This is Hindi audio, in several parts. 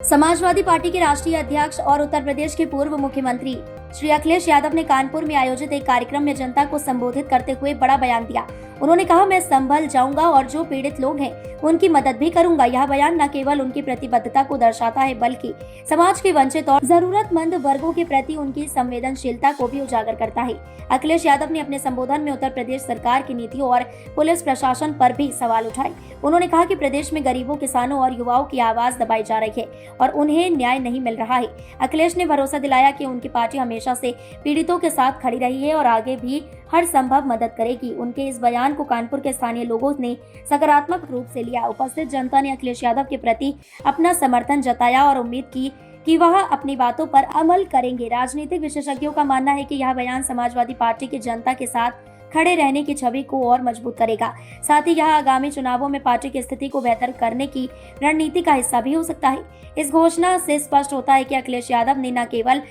समाजवादी पार्टी के राष्ट्रीय अध्यक्ष और उत्तर प्रदेश के पूर्व मुख्यमंत्री श्री अखिलेश यादव ने कानपुर में आयोजित एक कार्यक्रम में जनता को संबोधित करते हुए बड़ा बयान दिया। उन्होंने कहा, मैं संभल जाऊंगा और जो पीड़ित लोग हैं उनकी मदद भी करूंगा। यह बयान न केवल उनकी प्रतिबद्धता को दर्शाता है बल्कि समाज के वंचित और जरूरतमंद वर्गों के प्रति उनकी संवेदनशीलता को भी उजागर करता है। अखिलेश यादव ने अपने संबोधन में उत्तर प्रदेश सरकार की नीतियों और पुलिस प्रशासन पर भी सवाल उठाए। उन्होंने कहा कि प्रदेश में गरीबों, किसानों और युवाओं की आवाज दबाई जा रही है और उन्हें न्याय नहीं मिल रहा है। अखिलेश ने भरोसा दिलाया कि उनकी पार्टी हमेशा से पीड़ितों के साथ खड़ी रही है और आगे भी हर संभव मदद करेगी। उनके इस बयान को कानपुर के स्थानीय लोगों ने सकारात्मक रूप से लिया। उपस्थित जनता ने अखिलेश यादव के प्रति अपना समर्थन जताया और उम्मीद की कि वह अपनी बातों पर अमल करेंगे। राजनीतिक विशेषज्ञों का मानना है कि यह बयान समाजवादी पार्टी की जनता के साथ खड़े रहने की छवि को और मजबूत करेगा। साथ ही यह आगामी चुनावों में पार्टी की स्थिति को बेहतर करने की रणनीति का हिस्सा भी हो सकता है। इस घोषणा से स्पष्ट होता है कि अखिलेश यादव ने न केवल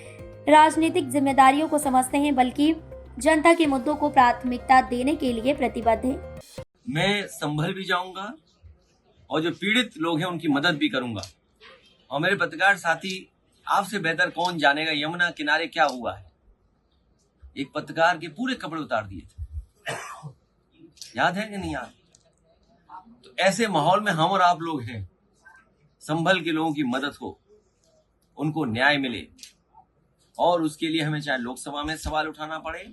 राजनीतिक जिम्मेदारियों को समझते हैं बल्कि जनता के मुद्दों को प्राथमिकता देने के लिए प्रतिबद्ध है। मैं संभल भी जाऊंगा और जो पीड़ित लोग हैं उनकी मदद भी करूंगा। और मेरे पत्रकार साथी, आपसे बेहतर कौन जानेगा यमुना किनारे क्या हुआ है। एक पत्रकार के पूरे कपड़े उतार दिए थे, याद है कि नहीं याद? तो ऐसे माहौल में हम और आप लोग हैं। संभल के लोगों की मदद हो, उनको न्याय मिले और उसके लिए हमें चाहे लोकसभा में सवाल उठाना पड़े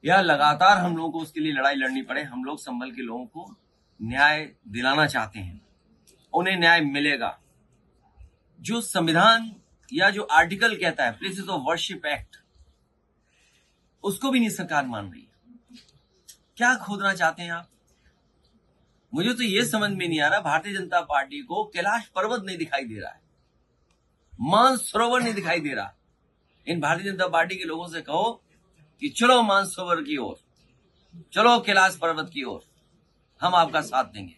या लगातार हम लोगों को उसके लिए लड़ाई लड़नी पड़े, हम लोग संभल के लोगों को न्याय दिलाना चाहते हैं। उन्हें न्याय मिलेगा। जो संविधान या जो आर्टिकल कहता है प्लेसेस ऑफ वर्शिप एक्ट, उसको भी नहीं सरकार मान रही है। क्या खोदना चाहते हैं आप? मुझे तो ये समझ में नहीं आ रहा। भारतीय जनता पार्टी को कैलाश पर्वत नहीं दिखाई दे रहा है, मानसरोवर नहीं दिखाई दे रहा। इन भारतीय जनता पार्टी के लोगों से कहो कि चलो मानसरोवर की ओर, चलो कैलाश पर्वत की ओर, हम आपका साथ देंगे।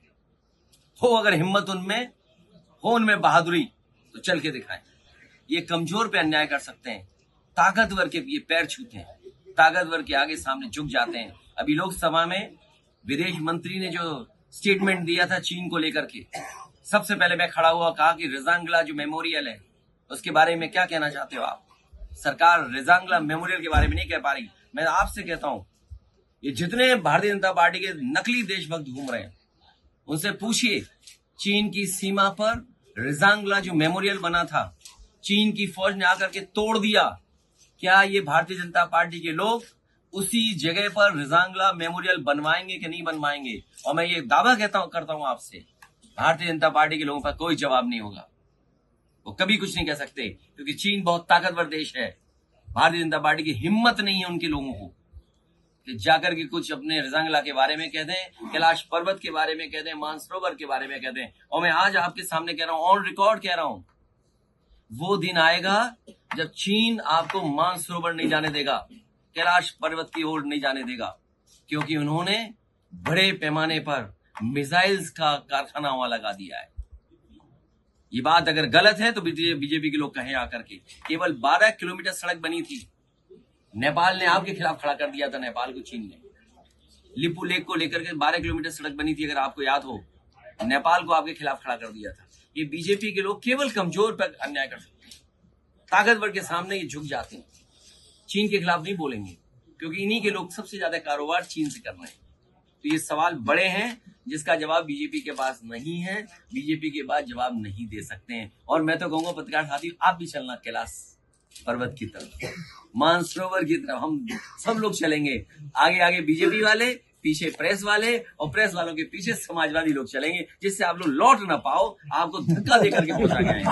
हो अगर हिम्मत उनमें हो, उनमें बहादुरी, तो चल के दिखाएं। ये कमजोर पे अन्याय कर सकते हैं, ताकतवर के ये पैर छूते हैं, ताकतवर के आगे सामने झुक जाते हैं। अभी लोकसभा में विदेश मंत्री ने जो स्टेटमेंट दिया था चीन को लेकर के, सबसे पहले मैं खड़ा हुआ, कहा कि रेजांगला जो मेमोरियल है उसके बारे में क्या कहना चाहते हो आप? सरकार रेजांगला मेमोरियल के बारे में नहीं कह पा रही। मैं आपसे कहता हूं, ये जितने भारतीय जनता पार्टी के नकली देशभक्त घूम रहे हैं उनसे पूछिए, चीन की सीमा पर रेजांगला जो मेमोरियल बना था, चीन की फौज ने आकर के तोड़ दिया। क्या ये भारतीय जनता पार्टी के लोग उसी जगह पर रेजांगला मेमोरियल बनवाएंगे कि नहीं बनवाएंगे? और मैं ये दावा करता हूं आपसे, भारतीय जनता पार्टी के लोगों का कोई जवाब नहीं होगा। वो कभी कुछ नहीं कह सकते, क्योंकि चीन बहुत ताकतवर देश है। भारतीय जनता पार्टी की हिम्मत नहीं है उनके लोगों को कि जाकर के कुछ अपने रेजांगला के बारे में कह दें, कैलाश पर्वत के बारे में कह दें, मानसरोवर के बारे में कह दें। और मैं आज आपके सामने कह रहा हूं, ऑन रिकॉर्ड कह रहा हूं, वो दिन आएगा जब चीन आपको मानसरोवर नहीं जाने देगा, कैलाश पर्वत की ओर नहीं जाने देगा, क्योंकि उन्होंने बड़े पैमाने पर मिसाइल्स का कारखाना वहां लगा दिया है। ये बात अगर गलत है तो बीजेपी के लोग कहें आकर के। केवल 12 किलोमीटर सड़क बनी थी, नेपाल ने आपके खिलाफ खड़ा कर दिया था। नेपाल को चीन ने लिपू लेक को लेकर के 12 किलोमीटर सड़क बनी थी, अगर आपको याद हो, नेपाल को आपके खिलाफ खड़ा कर दिया था। ये बीजेपी के लोग केवल कमजोर पर अन्याय कर सकते हैं, ताकतवर के सामने ये झुक जाते हैं। चीन के खिलाफ नहीं बोलेंगे, क्योंकि इन्हीं के लोग सबसे ज्यादा कारोबार चीन से कर रहे हैं। तो ये सवाल बड़े हैं जिसका जवाब बीजेपी के पास नहीं है, बीजेपी के पास जवाब नहीं दे सकते हैं। और मैं तो कहूंगा पत्रकार साथी, आप भी चलना कैलाश पर्वत की तरफ, मानसरोवर की तरफ, हम सब लोग चलेंगे। आगे आगे बीजेपी वाले, पीछे प्रेस वाले, और प्रेस वालों के पीछे समाजवादी लोग चलेंगे, जिससे आप लोग लौट ना पाओ, आपको धक्का देकर के पहुंचा गया है।